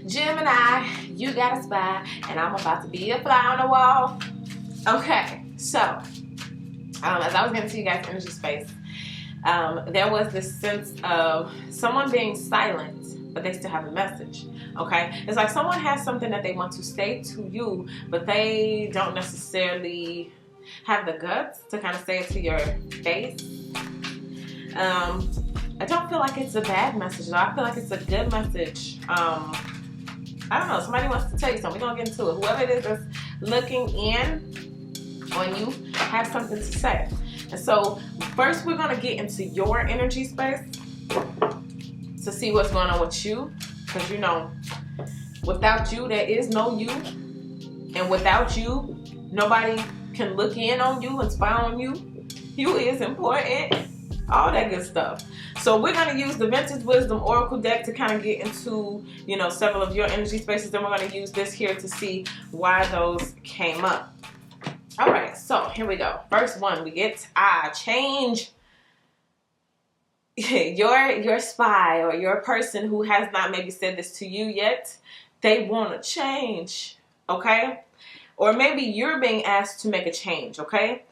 Gemini, you got a spy, and I'm about to be a fly on the wall. Okay, so as I was getting to you guys' energy space, there was this sense of someone being silent, but they still have a message. Okay, it's like someone has something that they want to say to you, but they don't necessarily have the guts to kind of say it to your face. I don't feel like it's a bad message though. I feel like it's a good message. I don't know, somebody wants to tell you something. We're going to get into it. Whoever it is that's looking in on you has something to say. And so first we're going to get into your energy space to see what's going on with you. Because you know, without you, there is no you. And without you, nobody can look in on you and spy on you. You is important. All that good stuff. So we're going to use the Vintage Wisdom Oracle deck to kind of get into, you know, several of your energy spaces. Then we're going to use this here to see why those came up. All right, so here we go. First one, we get change. Your spy or your person who has not maybe said this to you yet, they want to change, okay? Or maybe you're being asked to make a change, okay?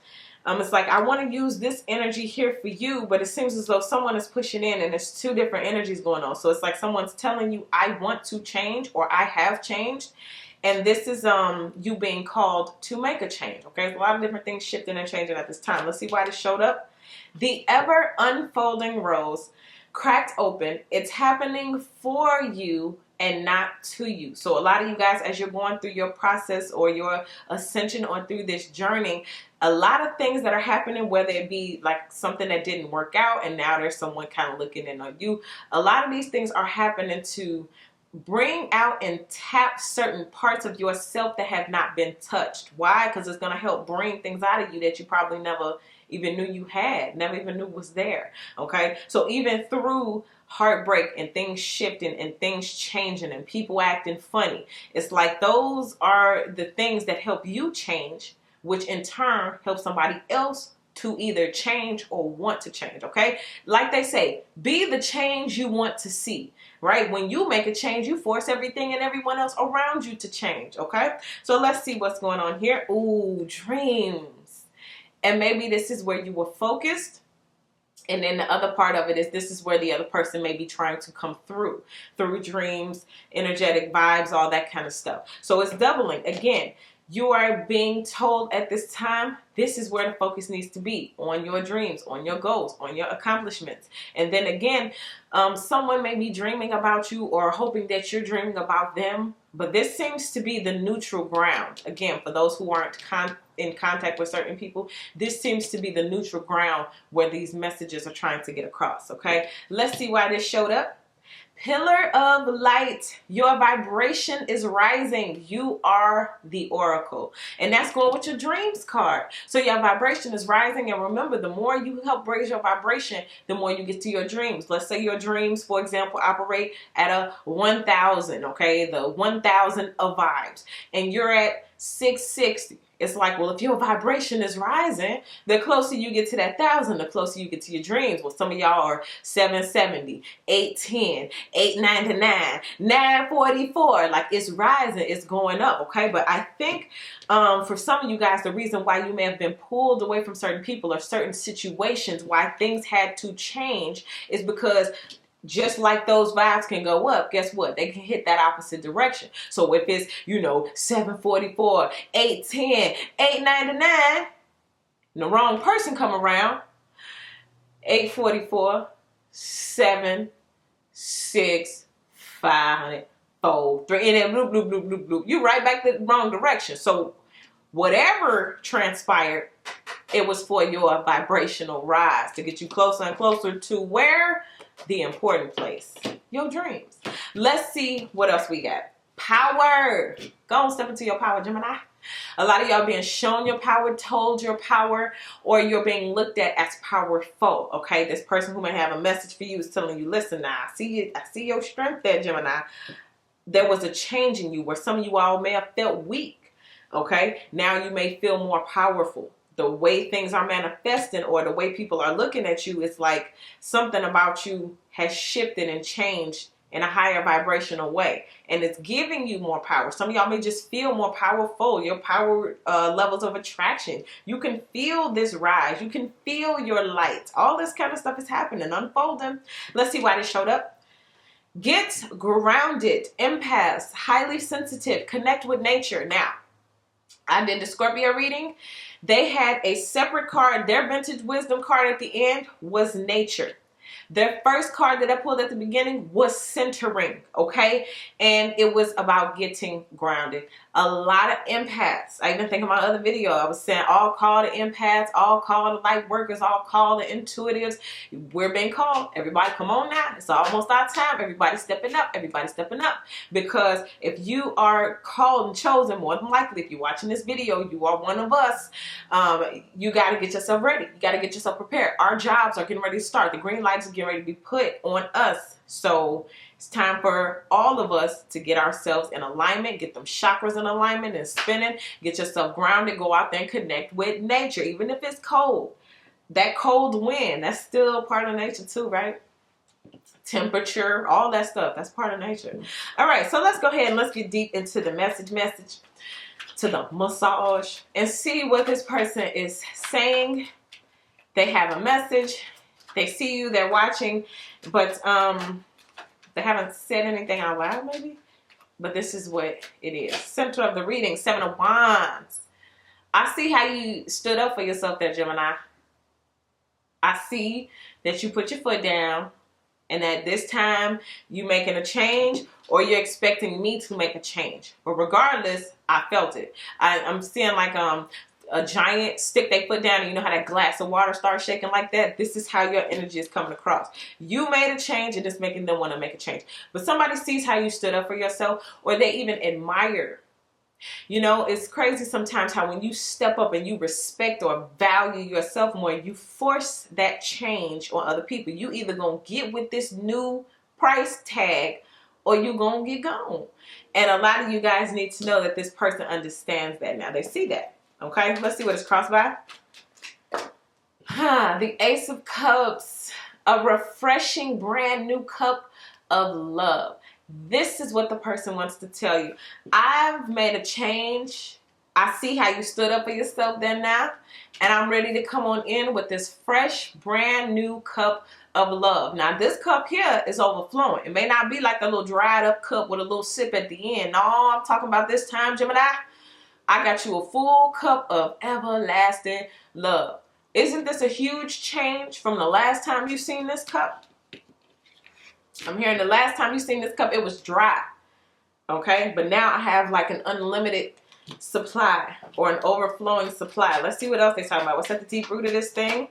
It's like, I want to use this energy here for you, but it seems as though someone is pushing in and there's two different energies going on. So it's like someone's telling you, I want to change, or I have changed. And this is you being called to make a change, okay? There's a lot of different things shifting and changing at this time. Let's see why this showed up. The ever unfolding rose cracked open. It's happening for you and not to you. So a lot of you guys, as you're going through your process or your ascension or through this journey, a lot of things that are happening, whether it be like something that didn't work out and now there's someone kind of looking in on you. A lot of these things are happening to bring out and tap certain parts of yourself that have not been touched. Why? Because it's going to help bring things out of you that you probably never even knew you had, never even knew was there. Okay, so even through heartbreak and things shifting and things changing and people acting funny, it's like those are the things that help you change, which in turn helps somebody else to either change or want to change. Okay, like they say, be the change you want to see. Right? When you make a change, you force everything and everyone else around you to change. Okay, so let's see what's going on here. Ooh, dreams. And maybe this is where you were focused. And then the other part of it is this is where the other person may be trying to come through dreams, energetic vibes, all that kind of stuff. So it's doubling. Again, you are being told at this time, this is where the focus needs to be, on your dreams, on your goals, on your accomplishments. And then again, someone may be dreaming about you or hoping that you're dreaming about them. But this seems to be the neutral ground. Again, for those who aren't in contact with certain people, this seems to be the neutral ground where these messages are trying to get across. Okay, let's see why this showed up. Pillar of light, your vibration is rising. You are the oracle. And that's going with your dreams card. So your vibration is rising. And remember, the more you help raise your vibration, the more you get to your dreams. Let's say your dreams, for example, operate at a 1,000, okay? The 1,000 of vibes. And you're at 660. It's like, well, if your vibration is rising, the closer you get to that 1,000, the closer you get to your dreams. Well, some of y'all are 770, 810, 899, 944. Like, it's rising, it's going up, okay? But I think for some of you guys, the reason why you may have been pulled away from certain people or certain situations, why things had to change, is because just like those vibes can go up, guess what? They can hit that opposite direction. So if it's, 744, 810, 899, the wrong person come around, 844, 7, 6, 500, 4, 3, and then bloop, bloop, bloop, bloop, bloop. You right back the wrong direction. So whatever transpired, it was for your vibrational rise to get you closer and closer to where? The important place, your dreams. Let's see what else we got. Power. Go on, step into your power, Gemini. A lot of y'all being shown your power, told your power, or you're being looked at as powerful. Okay, this person who may have a message for you is telling you, listen now, I see your strength there, Gemini. There was a change in you where some of you all may have felt weak. Okay, now you may feel more powerful. The way things are manifesting or the way people are looking at you, it's like something about you has shifted and changed in a higher vibrational way, and it's giving you more power. Some of y'all may just feel more powerful. Your power levels of attraction, you can feel this rise, you can feel your light. All this kind of stuff is happening, unfolding. Let's see why this showed up. Get grounded, empaths, highly sensitive, connect with nature. Now, I did the Scorpio reading. They had a separate card. Their vintage wisdom card at the end was nature. Their first card that I pulled at the beginning was centering, okay? And it was about getting grounded. A lot of empaths. I even think in my other video, I was saying all call to empaths, all call to light workers, all call to intuitives. We're being called. Everybody come on now. It's almost our time. Everybody stepping up. Everybody stepping up. Because if you are called and chosen, more than likely, if you're watching this video, you are one of us. You got to get yourself ready. You got to get yourself prepared. Our jobs are getting ready to start. The green lights are getting ready to be put on us. So it's time for all of us to get ourselves in alignment, get them chakras in alignment and spinning, get yourself grounded, go out there and connect with nature. Even if it's cold, that cold wind, that's still part of nature too, right? Temperature, all that stuff, that's part of nature. All right, so let's go ahead and let's get deep into the message, to the massage, and see what this person is saying. They have a message. They see you, they're watching, but they haven't said anything out loud maybe, but this is what it is. Center of the reading, 7 of Wands. I see how you stood up for yourself there, Gemini. I see that you put your foot down, and that this time you making a change, or you're expecting me to make a change. But regardless, I felt it. I'm seeing like a giant stick they put down, and you know how that glass of water starts shaking like that? This is how your energy is coming across. You made a change, and it's making them want to make a change. But somebody sees how you stood up for yourself, or they even admire. You know, it's crazy sometimes how when you step up and you respect or value yourself more, you force that change on other people. You either gonna get with this new price tag, or you gonna get gone. And a lot of you guys need to know that this person understands that now. They see that. Okay, let's see what it's crossed by. The Ace of Cups, a refreshing brand new cup of love. This is what the person wants to tell you. I've made a change. I see how you stood up for yourself then now, and I'm ready to come on in with this fresh brand new cup of love. Now this cup here is overflowing. It may not be like a little dried up cup with a little sip at the end. No, I'm talking about this time, Gemini. I got you a full cup of everlasting love. Isn't this a huge change from the last time you seen this cup? I'm hearing the last time you seen this cup, it was dry. Okay, but now I have like an unlimited supply, or an overflowing supply. Let's see what else they're talking about. What's at the deep root of this thing?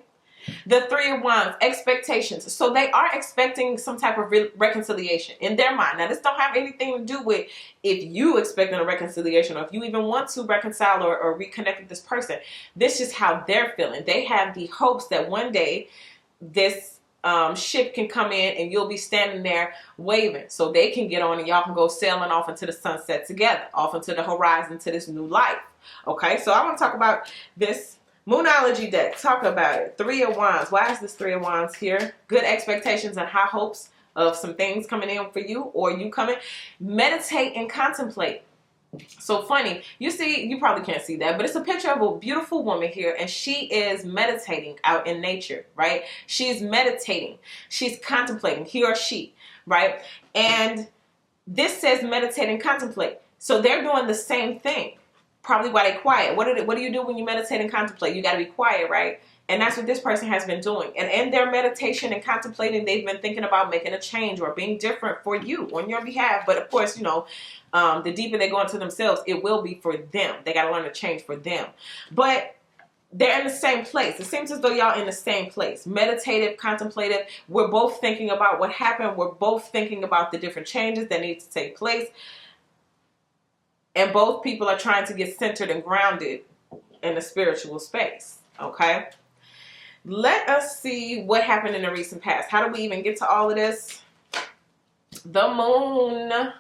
The 3 of Wands, expectations. So they are expecting some type of reconciliation in their mind. Now, this don't have anything to do with if you expecting a reconciliation, or if you even want to reconcile or reconnect with this person. This is how they're feeling. They have the hopes that one day this ship can come in and you'll be standing there waving, so they can get on and y'all can go sailing off into the sunset together, off into the horizon to this new life. Okay, so I want to talk about this Moonology deck. Talk about it. 3 of Wands. Why is this 3 of Wands here? Good expectations and high hopes of some things coming in for you, or you coming. Meditate and contemplate. So funny. You see, you probably can't see that, but it's a picture of a beautiful woman here, and she is meditating out in nature, right? She's meditating. She's contemplating, he or she, right? And this says meditate and contemplate. So they're doing the same thing. Probably why they're quiet. What do you do when you meditate and contemplate? You got to be quiet, right? And that's what this person has been doing. And in their meditation and contemplating, they've been thinking about making a change or being different for you on your behalf. But of course, you know, the deeper they go into themselves, it will be for them. They got to learn to change for them. But they're in the same place. It seems as though y'all in the same place. Meditative, contemplative. We're both thinking about what happened. We're both thinking about the different changes that need to take place. And both people are trying to get centered and grounded in the spiritual space. Okay? Let us see what happened in the recent past. How did we even get to all of this? The moon.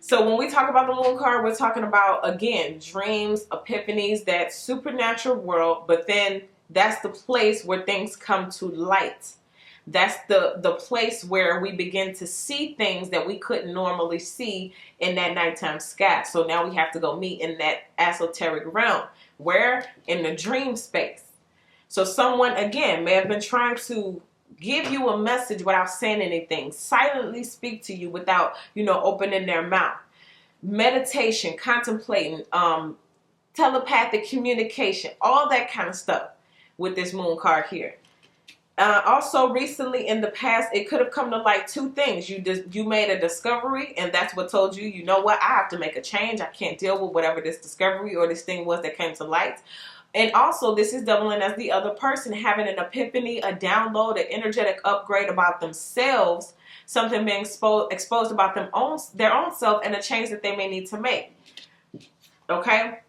So when we talk about the moon card, we're talking about, again, dreams, epiphanies, that supernatural world. But then that's the place where things come to light. That's the place where we begin to see things that we couldn't normally see in that nighttime sky. So now we have to go meet in that esoteric realm. Where? In the dream space. So someone, again, may have been trying to give you a message without saying anything, silently speak to you without, opening their mouth. Meditation, contemplating, telepathic communication, all that kind of stuff with this moon card here. Also, recently in the past, it could have come to light two things. You made a discovery, and that's what told you, you know what, I have to make a change. I can't deal with whatever this discovery or this thing was that came to light. And also, this is doubling as the other person having an epiphany, a download, an energetic upgrade about themselves, something being exposed about their own self, and a change that they may need to make. Okay?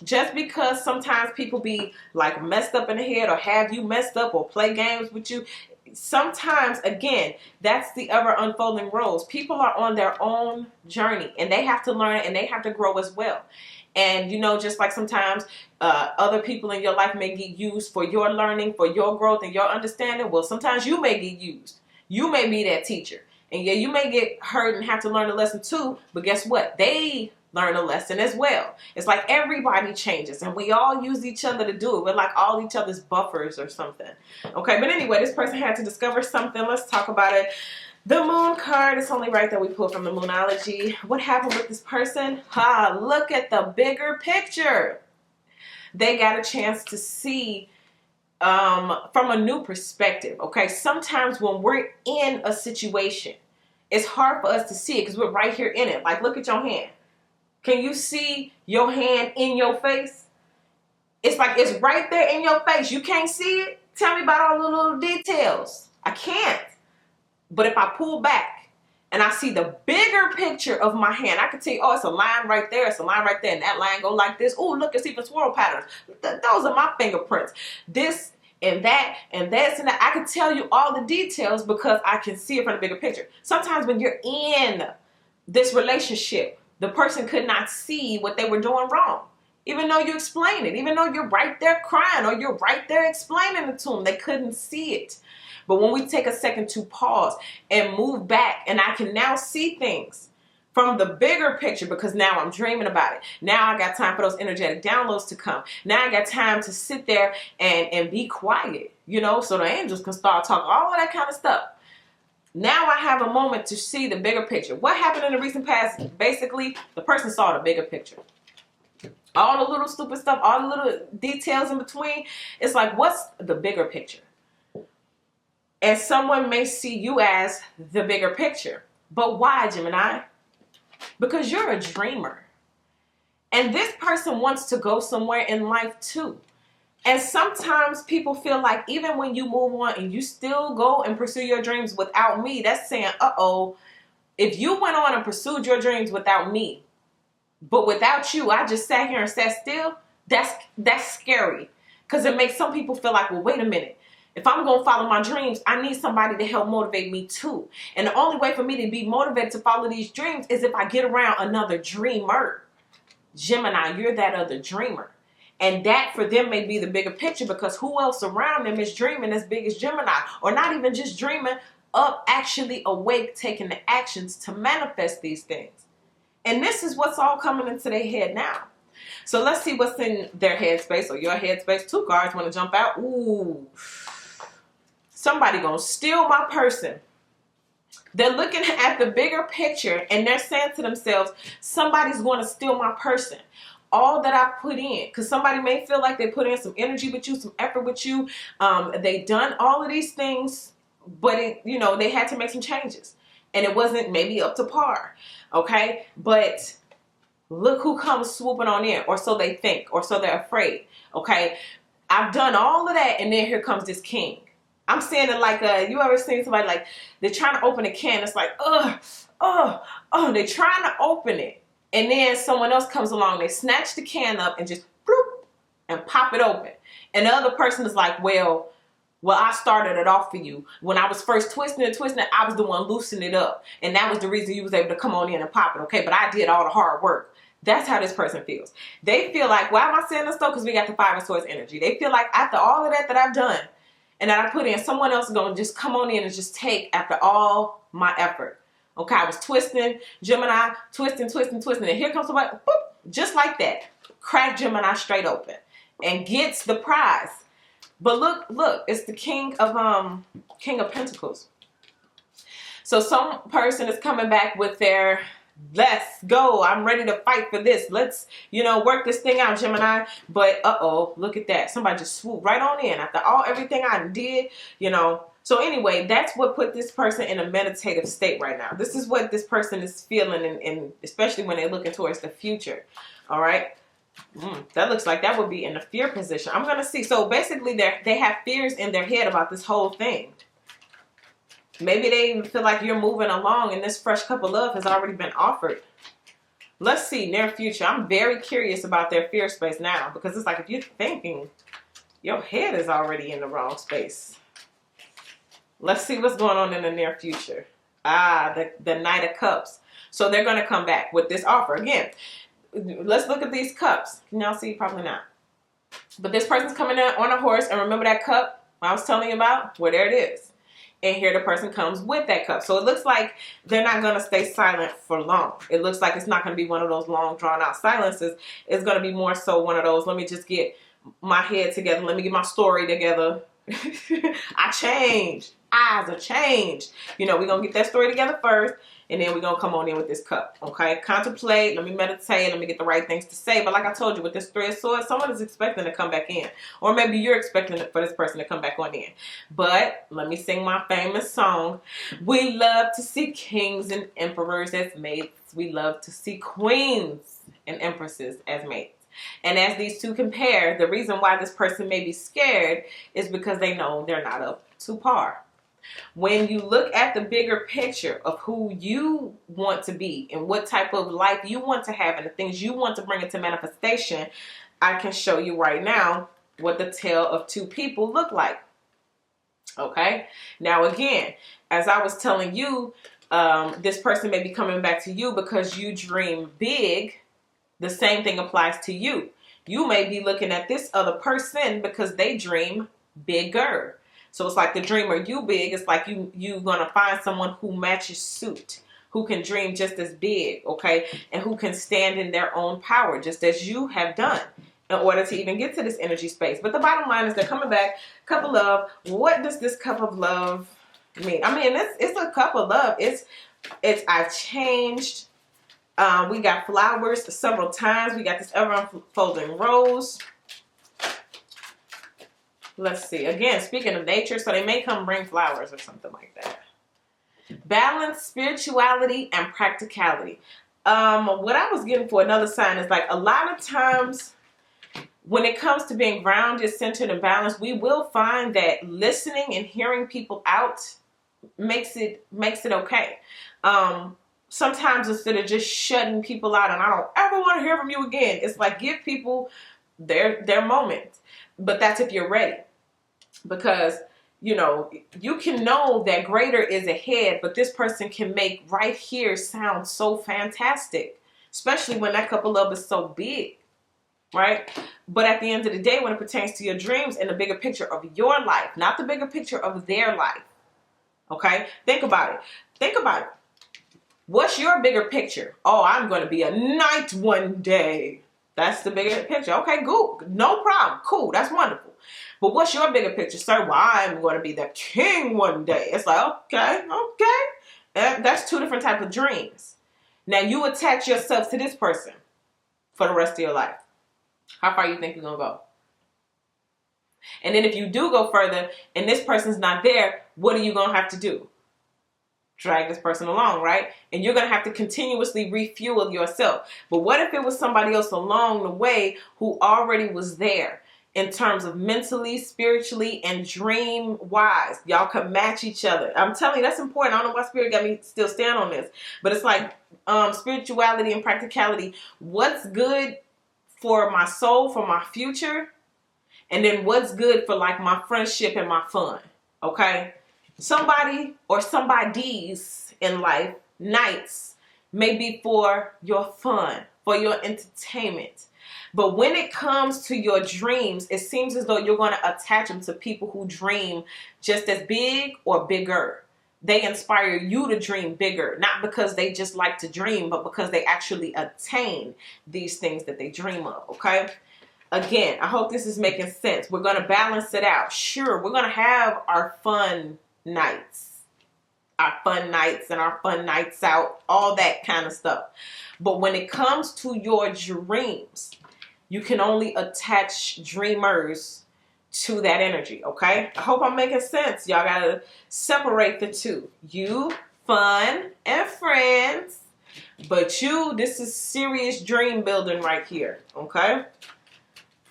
Just because sometimes people be like messed up in the head or have you messed up or play games with you, sometimes, again, that's the ever unfolding roles. People are on their own journey, and they have to learn and they have to grow as well. And, just like sometimes other people in your life may get used for your learning, for your growth and your understanding. Well, sometimes you may get used. You may be that teacher. And yeah, you may get hurt and have to learn a lesson too. But guess what? They learn a lesson as well. It's like everybody changes and we all use each other to do it. We're like all each other's buffers or something. Okay, but anyway, this person had to discover something. Let's talk about it. The moon card, it's only right that we pull from the Moonology. What happened with this person? Look at the bigger picture. They got a chance to see from a new perspective, okay? Sometimes when we're in a situation, it's hard for us to see it because we're right here in it. Like, look at your hand. Can you see your hand in your face? It's like it's right there in your face. You can't see it? Tell me about all the little details. I can't. But if I pull back and I see the bigger picture of my hand, I can tell you, oh, it's a line right there. It's a line right there. And that line go like this. Oh, look, it's even swirl patterns. Those are my fingerprints. This and that and this and that. I can tell you all the details because I can see it from the bigger picture. Sometimes when you're in this relationship, the person could not see what they were doing wrong. Even though you explain it, even though you're right there crying or you're right there explaining it to them, they couldn't see it. But when we take a second to pause and move back, and I can now see things from the bigger picture because now I'm dreaming about it. Now I got time for those energetic downloads to come. Now I got time to sit there and be quiet, so the angels can start talking, all of that kind of stuff. Now I have a moment to see the bigger picture. What happened in the recent past? Basically, the person saw the bigger picture. All the little stupid stuff, all the little details in between. It's like, what's the bigger picture? And someone may see you as the bigger picture. But why, Gemini? Because you're a dreamer. And this person wants to go somewhere in life too. And sometimes people feel like even when you move on and you still go and pursue your dreams without me, that's saying, uh-oh, if you went on and pursued your dreams without me, but without you, I just sat here and sat still, that's scary. Because it makes some people feel like, well, wait a minute. If I'm going to follow my dreams, I need somebody to help motivate me too. And the only way for me to be motivated to follow these dreams is if I get around another dreamer. Gemini, you're that other dreamer. And that for them may be the bigger picture because who else around them is dreaming as big as Gemini? Or not even just dreaming, up, actually awake, taking the actions to manifest these things. And this is what's all coming into their head now. So let's see what's in their headspace or your headspace. Two cards want to jump out. Ooh. Somebody gonna steal my person. They're looking at the bigger picture and they're saying to themselves, somebody's going to steal my person. All that I put in, because somebody may feel like they put in some energy with you, some effort with you. They done all of these things, but they had to make some changes. And it wasn't maybe up to par. Okay? But look who comes swooping on in, or so they think, or so they're afraid. Okay? I've done all of that, and then here comes this king. I'm saying it like you ever seen somebody like they're trying to open a can. It's like, they're trying to open it. And then someone else comes along. They snatch the can up and just bloop, and pop it open. And the other person is like, well, I started it off for you. When I was first twisting it, I was the one loosening it up. And that was the reason you was able to come on in and pop it, okay? But I did all the hard work. That's how this person feels. They feel like, why am I saying this though? Because we got the Five of Swords energy. They feel like after all of that I've done, and that I put in, someone else is going to just come on in and just take after all my effort. Okay, I was twisting, Gemini, twisting, and here comes somebody, boop, just like that, crack Gemini straight open and gets the prize. But look, it's the King of Pentacles. So some person is coming back with their, let's go, I'm ready to fight for this. Let's, work this thing out, Gemini. But look at that. Somebody just swooped right on in after everything I did, So anyway, that's what put this person in a meditative state right now. This is what this person is feeling, and especially when they're looking towards the future. All right. That looks like that would be in the fear position. I'm going to see. So basically they have fears in their head about this whole thing. Maybe they even feel like you're moving along and this fresh cup of love has already been offered. Let's see, near future. I'm very curious about their fear space now, because it's like if you're thinking, your head is already in the wrong space. Let's see what's going on in the near future. The Knight of Cups. So they're going to come back with this offer. Again, let's look at these cups. Can y'all see? Probably not. But this person's coming out on a horse, and remember that cup I was telling you about? Well, there it is. And here the person comes with that cup. So it looks like they're not going to stay silent for long. It looks like it's not going to be one of those long, drawn-out silences. It's going to be more so one of those, let me just get my head together. Let me get my story together. I changed. Eyes are changed. We're going to get that story together first, and then we're going to come on in with this cup. Okay? Contemplate. Let me meditate. Let me get the right things to say. But like I told you, with this Three of Swords, someone is expecting to come back in. Or maybe you're expecting for this person to come back on in. But let me sing my famous song. We love to see kings and emperors as mates. We love to see queens and empresses as mates. And as these two compare, the reason why this person may be scared is because they know they're not up to par. When you look at the bigger picture of who you want to be and what type of life you want to have and the things you want to bring into manifestation, I can show you right now what the tale of two people look like. Okay? Now again, as I was telling you, this person may be coming back to you because you dream big. The same thing applies to you. You may be looking at this other person because they dream bigger. So it's like the dreamer you big. It's like you gonna find someone who matches suit, who can dream just as big, okay? And who can stand in their own power, just as you have done, in order to even get to this energy space. But the bottom line is they're coming back. Cup of love. What does this cup of love mean? I mean, it's a cup of love. It's I've changed. We got flowers several times. We got this ever unfolding rose. Let's see. Again, speaking of nature, so they may come bring flowers or something like that. Balance, spirituality, and practicality. What I was getting for another sign is like a lot of times when it comes to being grounded, centered, and balanced, we will find that listening and hearing people out makes it okay. Sometimes instead of just shutting people out and I don't ever want to hear from you again, it's like give people their moment. But that's if you're ready. Because, you can know that greater is ahead, but this person can make right here sound so fantastic, especially when that cup of love is so big, right? But at the end of the day, when it pertains to your dreams and the bigger picture of your life, not the bigger picture of their life, okay? Think about it. What's your bigger picture? Oh, I'm going to be a knight one day. That's the bigger picture. Okay, good. No problem. Cool. That's wonderful. But what's your bigger picture, sir? Well, I'm going to be the king one day. It's like, okay. That's two different types of dreams. Now, you attach yourself to this person for the rest of your life. How far you think you're going to go? And then if you do go further and this person's not there, what are you going to have to do? Drag this person along, right? And you're going to have to continuously refuel yourself. But what if it was somebody else along the way who already was there in terms of mentally, spiritually, and dream-wise? Y'all can match each other. I'm telling you, that's important. I don't know why Spirit got me still stand on this. But it's like spirituality and practicality. What's good for my soul, for my future? And then what's good for like my friendship and my fun? Okay? Somebody or somebodies in life, nights, may be for your fun, for your entertainment. But when it comes to your dreams, it seems as though you're going to attach them to people who dream just as big or bigger. They inspire you to dream bigger, not because they just like to dream, but because they actually attain these things that they dream of, okay? Again, I hope this is making sense. We're going to balance it out. Sure, we're going to have our fun nights and our fun nights out, all that kind of stuff. But when it comes to your dreams, you can only attach dreamers to that energy, okay? I hope I'm making sense. Y'all gotta separate the two. You, fun and friends, but you, this is serious dream building right here, okay?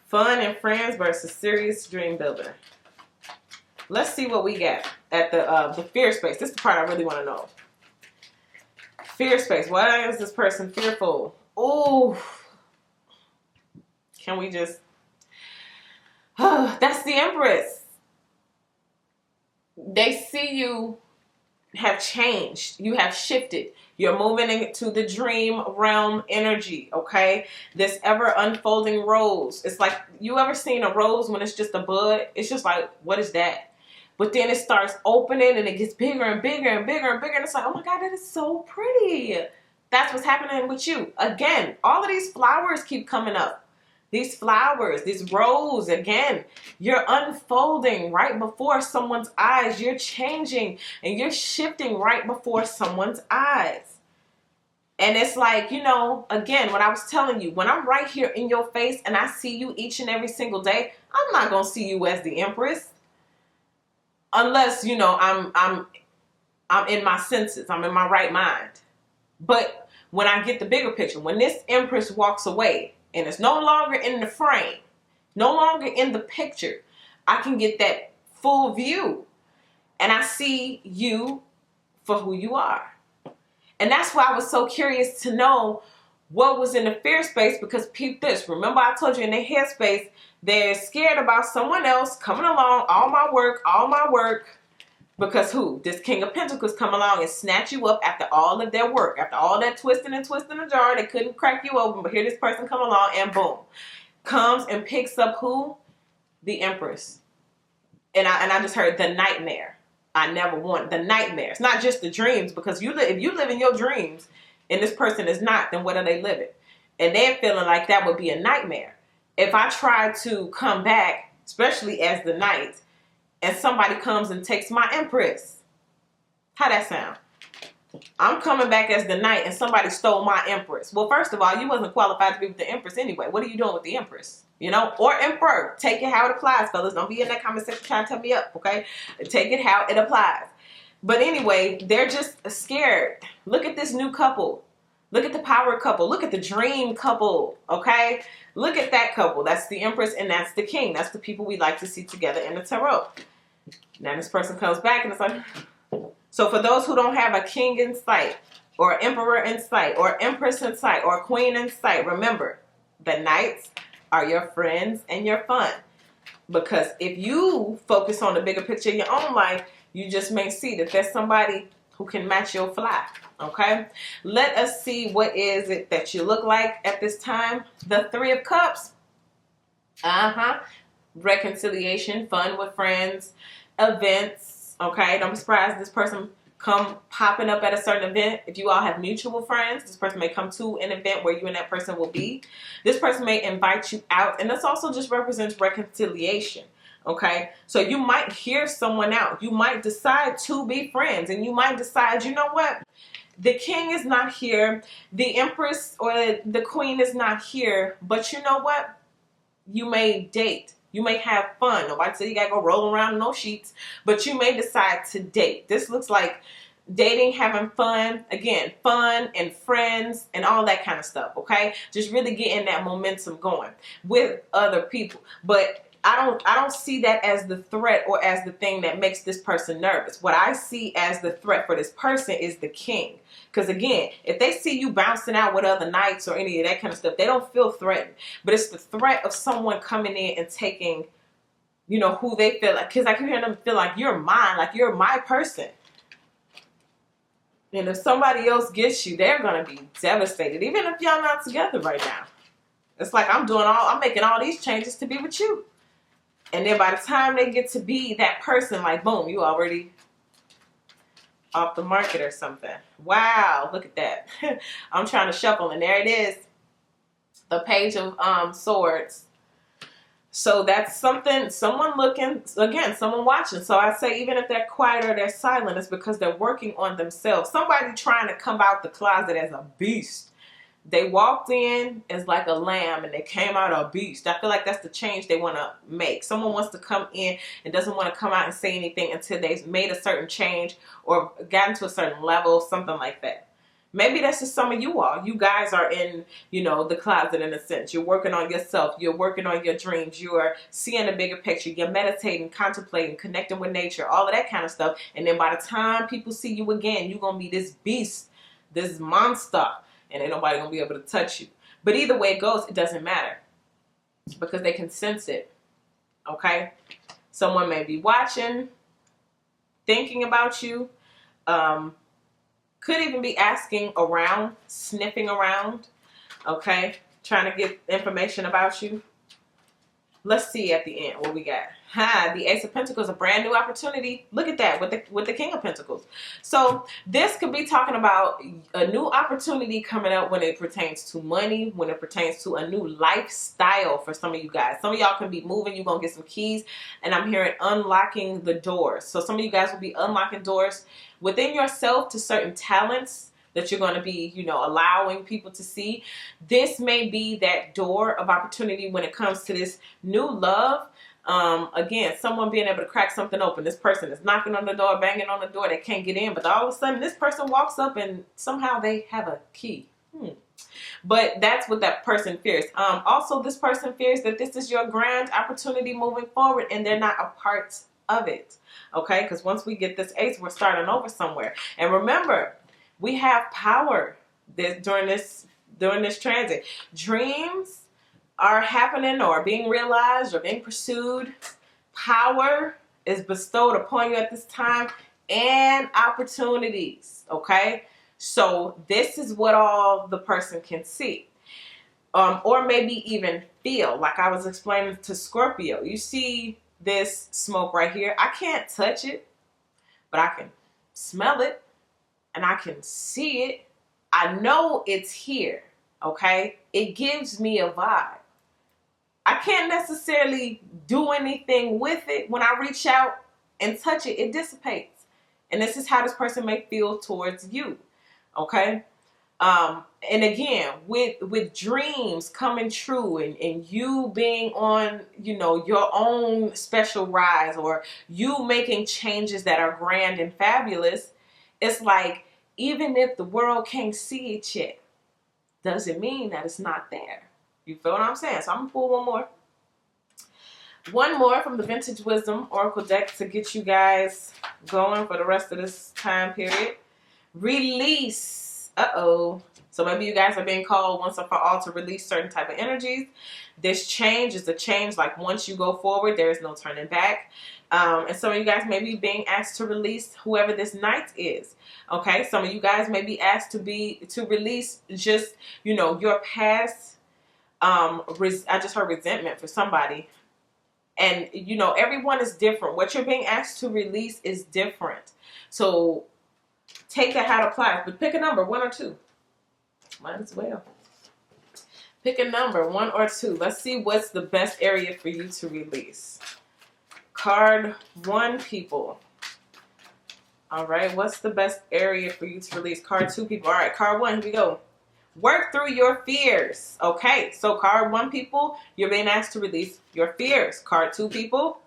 Fun and friends versus serious dream building. Let's see what we got at the fear space. This is the part I really want to know. Fear space. Why is this person fearful? Oh, can we just... that's the Empress. They see you have changed. You have shifted. You're moving into the dream realm energy, okay? This ever unfolding rose. It's like, you ever seen a rose when it's just a bud? It's just like, what is that? But then it starts opening and it gets bigger and bigger and bigger and bigger. And it's like, oh my God, that is so pretty. That's what's happening with you. Again, all of these flowers keep coming up. These flowers, this rose, again, you're unfolding right before someone's eyes. You're changing and you're shifting right before someone's eyes. And it's like, you know, again, what I was telling you, when I'm right here in your face and I see you each and every single day, I'm not going to see you as the Empress. Unless, you know, I'm in my senses. I'm in my right mind. But when I get the bigger picture, when this Empress walks away, and it's no longer in the frame, no longer in the picture, I can get that full view. And I see you for who you are. And that's why I was so curious to know what was in the fear space, because peep this. Remember I told you in the head space, they're scared about someone else coming along, all my work. Because who? This King of Pentacles come along and snatch you up after all of their work. After all that twisting and jar, they couldn't crack you open. But here this person come along and boom. Comes and picks up who? The Empress. And I just heard the nightmare. I never want the nightmare. It's not just the dreams. Because if you live in your dreams and this person is not, then what are they living? And they're feeling like that would be a nightmare. If I try to come back, especially as the knight, and somebody comes and takes my Empress. How that sound? I'm coming back as the knight and somebody stole my Empress. Well, first of all, you wasn't qualified to be with the Empress anyway. What are you doing with the Empress? You know? Or Emperor. Take it how it applies, fellas. Don't be in that comment section trying to tell me up, okay? Take it how it applies. But anyway, they're just scared. Look at this new couple. Look at the power couple. Look at the dream couple, okay? Look at that couple. That's the Empress and that's the King. That's the people we like to see together in the tarot. Now this person comes back and it's like, so for those who don't have a king in sight, or emperor in sight, or empress in sight, or queen in sight, remember, the knights are your friends and your fun. Because if you focus on the bigger picture of your own life, you just may see that there's somebody who can match your fly, okay? Let us see what is it that you look like at this time. The Three of Cups. Reconciliation, fun with friends, events, okay? Don't be surprised this person come popping up at a certain event. If you all have mutual friends, this person may come to an event where you and that person will be. This person may invite you out, and this also just represents reconciliation, okay? So you might hear someone out. You might decide to be friends, and you might decide, you know what? The king is not here. The empress or the queen is not here, but you know what? You may date. You may have fun. Nobody said you gotta go roll around in no sheets, but you may decide to date. This looks like dating, having fun. Again, fun and friends and all that kind of stuff, okay? Just really getting that momentum going with other people. But I don't see that as the threat or as the thing that makes this person nervous. What I see as the threat for this person is the king. Because again, if they see you bouncing out with other knights or any of that kind of stuff, they don't feel threatened. But it's the threat of someone coming in and taking, you know, who they feel like. Because I keep hearing them feel like you're mine, like you're my person. And if somebody else gets you, they're going to be devastated. Even if y'all not together right now. It's like I'm making all these changes to be with you. And then by the time they get to be that person, like, boom, you already off the market or something. Wow, look at that. I'm trying to shuffle, and there it is. The Page of Swords. So that's someone looking, again, someone watching. So I say even if they're quiet or they're silent, it's because they're working on themselves. Somebody trying to come out the closet as a beast. They walked in as like a lamb and they came out a beast. I feel like that's the change they want to make. Someone wants to come in and doesn't want to come out and say anything until they've made a certain change or gotten to a certain level, something like that. Maybe that's just some of you all. You guys are in, the closet in a sense. You're working on yourself. You're working on your dreams. You're seeing a bigger picture. You're meditating, contemplating, connecting with nature, all of that kind of stuff. And then by the time people see you again, you're going to be this beast, this monster. And ain't nobody going to be able to touch you. But either way it goes, it doesn't matter. Because they can sense it. Okay? Someone may be watching, thinking about you. Could even be asking around, sniffing around. Okay? Trying to get information about you. Let's see at the end what we got. The Ace of Pentacles, a brand new opportunity. Look at that with the King of Pentacles. So this could be talking about a new opportunity coming up when it pertains to money, when it pertains to a new lifestyle for some of you guys. Some of y'all can be moving. You're going to get some keys. And I'm hearing unlocking the doors. So some of you guys will be unlocking doors within yourself to certain talents that you're going to be, allowing people to see. This may be that door of opportunity when it comes to this new love. Again, someone being able to crack something open. This person is knocking on the door, banging on the door. They can't get in, but all of a sudden this person walks up and somehow they have a key. But that's what that person fears. Also, this person fears that this is your grand opportunity moving forward and they're not a part of it. Okay? Because once we get this ace, we're starting over somewhere. And remember, we have power during this transit. Dreams are happening or being realized or being pursued. Power is bestowed upon you at this time and opportunities. Okay? So this is what all the person can see. Or maybe even feel, like I was explaining to Scorpio. You see this smoke right here. I can't touch it, but I can smell it. And I can see it. I know it's here, okay? It gives me a vibe. I can't necessarily do anything with it. When I reach out and touch it, it dissipates. And this is how this person may feel towards you, okay? And again, with dreams coming true and you being on, your own special rise or you making changes that are grand and fabulous, it's like, even if the world can't see it yet, doesn't mean that it's not there. You feel what I'm saying? So I'm going to pull one more. One more from the Vintage Wisdom Oracle deck to get you guys going for the rest of this time period. Release. Uh-oh. So maybe you guys are being called once and for all to release certain type of energies. This change is a change, like once you go forward, there is no turning back. And some of you guys may be being asked to release whoever this knight is. Okay, some of you guys may be asked to release just, your past. I just heard resentment for somebody. And, everyone is different. What you're being asked to release is different. So take that how it applies. But pick a number, 1 or 2. Might as well. Pick a number, 1 or 2. Let's see what's the best area for you to release. Card 1, people. All right, what's the best area for you to release? Card 2, people. All right, card 1, here we go. Work through your fears. Okay, so card 1, people, you're being asked to release your fears. Card 2, people,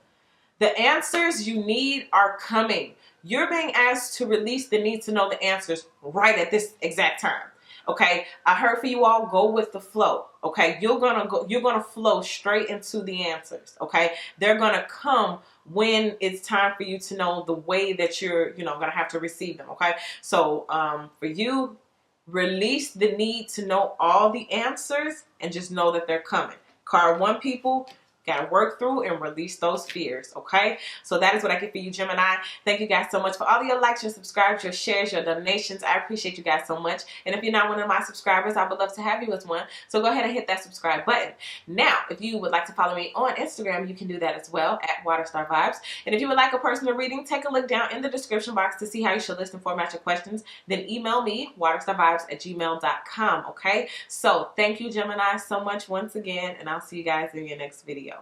the answers you need are coming. You're being asked to release the need to know the answers right at this exact time. Okay, I heard for you all, go with the flow. Okay, you're gonna flow straight into the answers. Okay, they're gonna come when it's time for you to know the way that you're, gonna have to receive them. Okay, so for you, release the need to know all the answers and just know that they're coming. Card 1, people, Gotta work through and release those fears, okay? So that is what I get for you, Gemini. Thank you guys so much for all of your likes, your subscribes, your shares, your donations. I appreciate you guys so much. And if you're not one of my subscribers, I would love to have you as one. So go ahead and hit that subscribe button. Now, if you would like to follow me on Instagram, you can do that as well at Waterstar Vibes. And if you would like a personal reading, take a look down in the description box to see how you should list and format your questions. Then email me, waterstarvibes@gmail.com, okay? So thank you, Gemini, so much once again, and I'll see you guys in your next video.